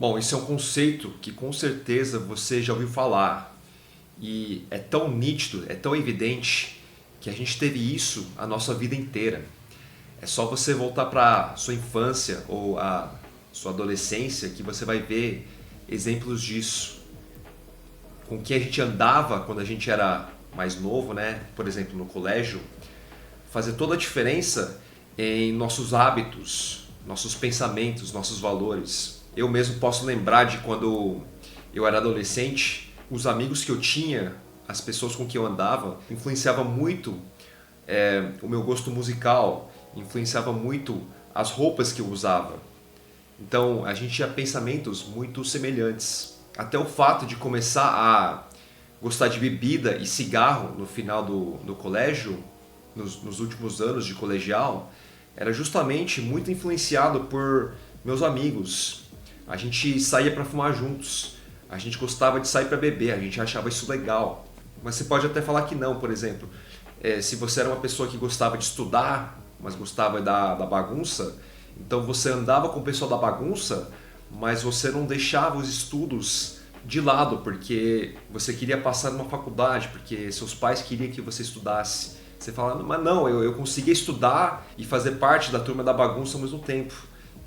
Bom, esse é um conceito que com certeza você já ouviu falar e é tão nítido, é tão evidente que a gente teve isso a nossa vida inteira. É só você voltar para sua infância ou a sua adolescência que você vai ver exemplos disso. Com que a gente andava quando a gente era mais novo, né? Por exemplo, no colégio, fazer toda a diferença em nossos hábitos, nossos pensamentos, nossos valores. Eu mesmo posso lembrar de quando eu era adolescente, os amigos que eu tinha, as pessoas com quem eu andava, influenciava muito o meu gosto musical, influenciava muito as roupas que eu usava. Então a gente tinha pensamentos muito semelhantes. Até o fato de começar a gostar de bebida e cigarro no final do colégio, nos últimos anos de colegial, era justamente muito influenciado por meus amigos. A gente saía para fumar juntos, a gente gostava de sair para beber, a gente achava isso legal. Mas você pode até falar que não, por exemplo. Se você era uma pessoa que gostava de estudar, mas gostava da bagunça, então você andava com o pessoal da bagunça, mas você não deixava os estudos de lado, porque você queria passar numa faculdade, porque seus pais queriam que você estudasse. Você fala, mas não, eu conseguia estudar e fazer parte da turma da bagunça ao mesmo tempo,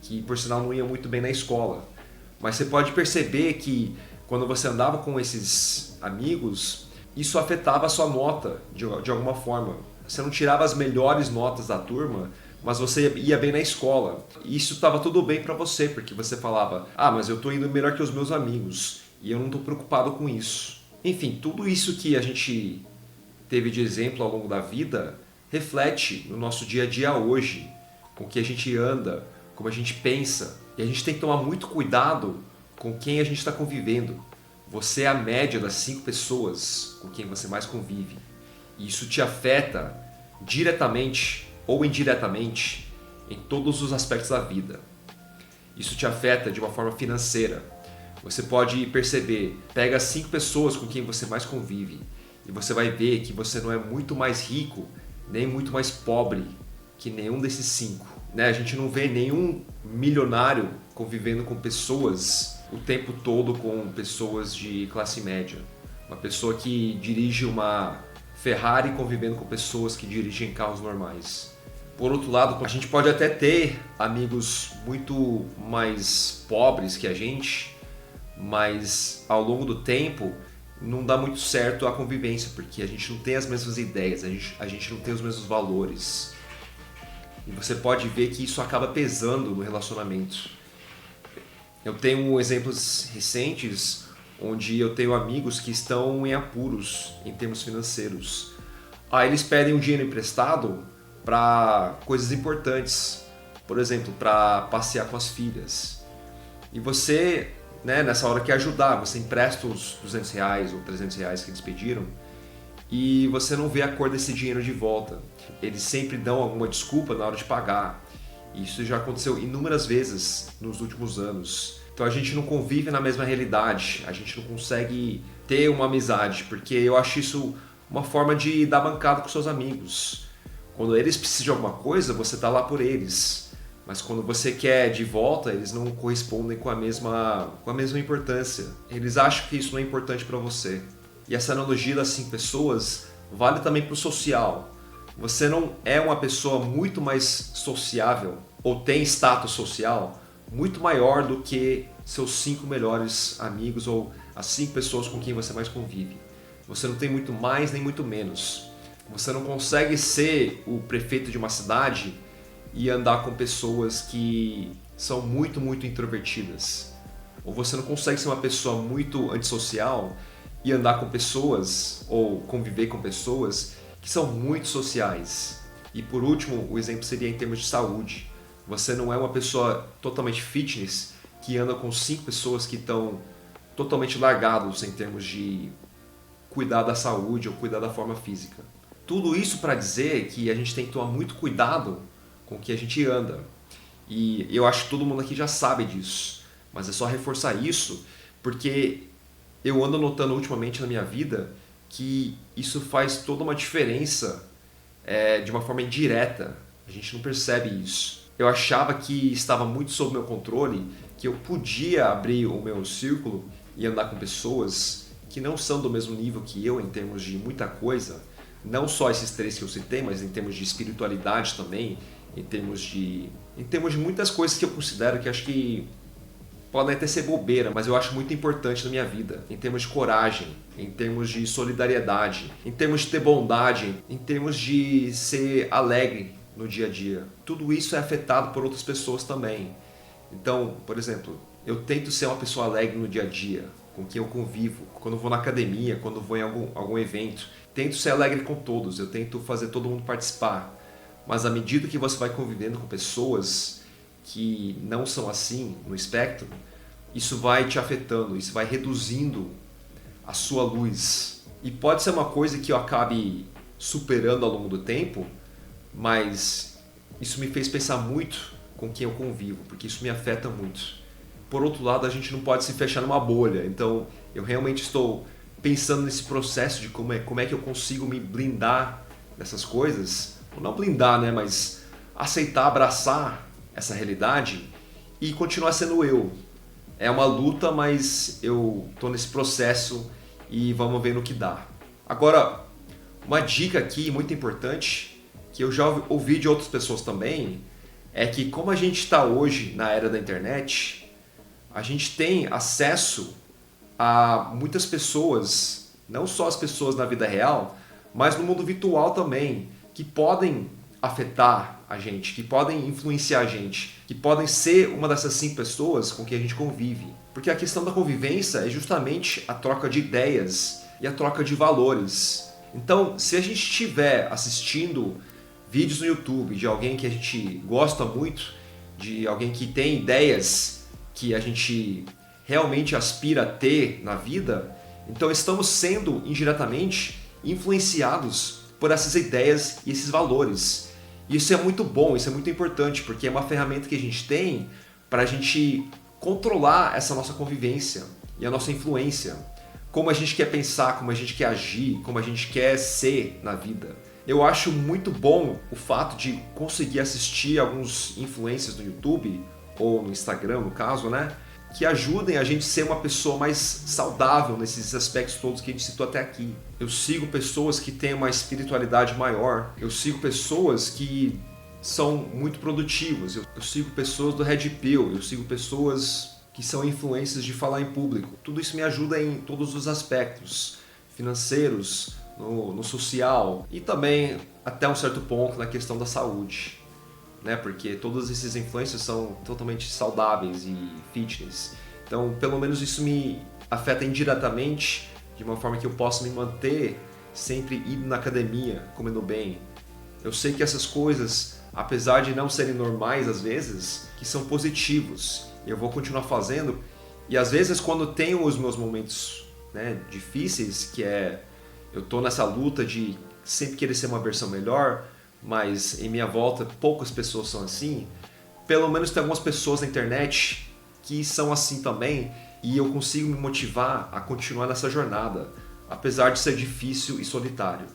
que por sinal não ia muito bem na escola. Mas você pode perceber que quando você andava com esses amigos, isso afetava a sua nota de alguma forma. Você não tirava as melhores notas da turma, mas você ia bem na escola. E isso estava tudo bem para você, porque você falava, mas eu estou indo melhor que os meus amigos e eu não estou preocupado com isso. Enfim, tudo isso que a gente teve de exemplo ao longo da vida reflete no nosso dia a dia hoje, com o que a gente anda, como a gente pensa. E a gente tem que tomar muito cuidado com quem a gente está convivendo. Você é a média das 5 pessoas com quem você mais convive. E isso te afeta diretamente ou indiretamente em todos os aspectos da vida. Isso te afeta de uma forma financeira. Você pode perceber, pega as 5 pessoas com quem você mais convive e você vai ver que você não é muito mais rico, nem muito mais pobre que nenhum desses 5. A gente não vê nenhum milionário convivendo com pessoas o tempo todo, com pessoas de classe média. Uma pessoa que dirige uma Ferrari convivendo com pessoas que dirigem carros normais. Por outro lado, a gente pode até ter amigos muito mais pobres que a gente, mas ao longo do tempo não dá muito certo a convivência, porque a gente não tem as mesmas ideias, a gente não tem os mesmos valores. E você pode ver que isso acaba pesando no relacionamento. Eu tenho exemplos recentes onde eu tenho amigos que estão em apuros em termos financeiros. Eles pedem um dinheiro emprestado para coisas importantes, por exemplo, para passear com as filhas. E você, nessa hora quer ajudar, você empresta os R$ 200 ou R$ 300 que eles pediram e você não vê a cor desse dinheiro de volta. Eles sempre dão alguma desculpa na hora de pagar. Isso já aconteceu inúmeras vezes nos últimos anos. Então a gente não convive na mesma realidade, a gente não consegue ter uma amizade, porque eu acho isso uma forma de dar bancada com seus amigos. Quando eles precisam de alguma coisa, você está lá por eles. Mas quando você quer de volta, eles não correspondem com a mesma importância. Eles acham que isso não é importante para você. E essa analogia das 5 pessoas vale também para o social. Você não é uma pessoa muito mais sociável ou tem status social muito maior do que seus 5 melhores amigos ou as 5 pessoas com quem você mais convive. Você não tem muito mais nem muito menos. Você não consegue ser o prefeito de uma cidade e andar com pessoas que são muito, muito introvertidas. Ou você não consegue ser uma pessoa muito antissocial e andar com pessoas ou conviver com pessoas que são muito sociais. E por último, o exemplo seria em termos de saúde. Você não é uma pessoa totalmente fitness que anda com 5 pessoas que estão totalmente largados em termos de cuidar da saúde ou cuidar da forma física. Tudo isso para dizer que a gente tem que tomar muito cuidado com o que a gente anda. E eu acho que todo mundo aqui já sabe disso, mas é só reforçar isso, porque eu ando notando ultimamente na minha vida que isso faz toda uma diferença de uma forma indireta. A gente não percebe isso. Eu achava que estava muito sob meu controle, que que eu podia abrir o meu círculo e andar com pessoas que não são do mesmo nível que eu em termos de muita coisa, não só esses três que eu citei, mas em termos de espiritualidade também, em termos de muitas coisas que eu considero que acho que podem até ser bobeira, mas eu acho muito importante na minha vida, em termos de coragem, em termos de solidariedade, em termos de ter bondade, em termos de ser alegre no dia a dia. Tudo isso é afetado por outras pessoas também. Então, por exemplo, eu tento ser uma pessoa alegre no dia a dia, com quem eu convivo, quando eu vou na academia, quando eu vou em algum evento. Tento ser alegre com todos, eu tento fazer todo mundo participar. Mas à medida que você vai convivendo com pessoas que não são assim no espectro, isso vai te afetando, isso vai reduzindo a sua luz. E pode ser uma coisa que eu acabe superando ao longo do tempo, mas isso me fez pensar muito com quem eu convivo, porque isso me afeta muito. Por outro lado, a gente não pode se fechar numa bolha, então eu realmente estou pensando nesse processo de como é que eu consigo me blindar dessas coisas, ou não blindar, né, mas aceitar, abraçar essa realidade e continuar sendo eu. É uma luta, mas eu estou nesse processo e vamos ver no que dá. Agora, uma dica aqui muito importante, que eu já ouvi de outras pessoas também, é que como a gente está hoje na era da internet, a gente tem acesso a muitas pessoas, não só as pessoas na vida real, mas no mundo virtual também, que podem afetar a gente, que podem influenciar a gente, que podem ser uma dessas 5 pessoas com quem a gente convive. Porque a questão da convivência é justamente a troca de ideias e a troca de valores. Então, se a gente estiver assistindo vídeos no YouTube de alguém que a gente gosta muito, de alguém que tem ideias que a gente realmente aspira a ter na vida, então estamos sendo indiretamente influenciados por essas ideias e esses valores. Isso é muito bom, isso é muito importante, porque é uma ferramenta que a gente tem para a gente controlar essa nossa convivência e a nossa influência. Como a gente quer pensar, como a gente quer agir, como a gente quer ser na vida. Eu acho muito bom o fato de conseguir assistir alguns influencers no YouTube, ou no Instagram no caso, né? Que ajudem a gente a ser uma pessoa mais saudável nesses aspectos todos que a gente citou até aqui. Eu sigo pessoas que têm uma espiritualidade maior, eu sigo pessoas que são muito produtivas, eu sigo pessoas do Red Pill, eu sigo pessoas que são influências de falar em público. Tudo isso me ajuda em todos os aspectos, financeiros, no social e também até um certo ponto na questão da saúde. Né? Porque todos esses influencers são totalmente saudáveis e fitness. Então, pelo menos isso me afeta indiretamente, de uma forma que eu possa me manter sempre indo na academia, comendo bem. Eu sei que essas coisas, apesar de não serem normais às vezes, que são positivos. Eu vou continuar fazendo e às vezes quando tenho os meus momentos, né, difíceis, que é eu tô nessa luta de sempre querer ser uma versão melhor, mas em minha volta poucas pessoas são assim, pelo menos tem algumas pessoas na internet que são assim também e eu consigo me motivar a continuar nessa jornada, apesar de ser difícil e solitário.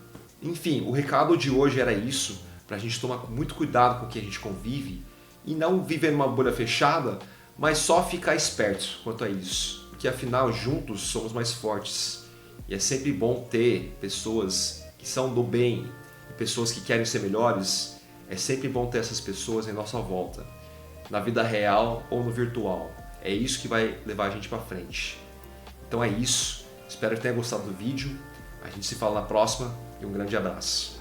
Enfim, o recado de hoje era isso, pra gente tomar muito cuidado com o que a gente convive e não viver numa bolha fechada, mas só ficar esperto quanto a isso, porque afinal juntos somos mais fortes e é sempre bom ter pessoas que são do bem, pessoas que querem ser melhores. É sempre bom ter essas pessoas em nossa volta, na vida real ou no virtual. É isso que vai levar a gente para frente. Então é isso, espero que tenha gostado do vídeo, a gente se fala na próxima e um grande abraço.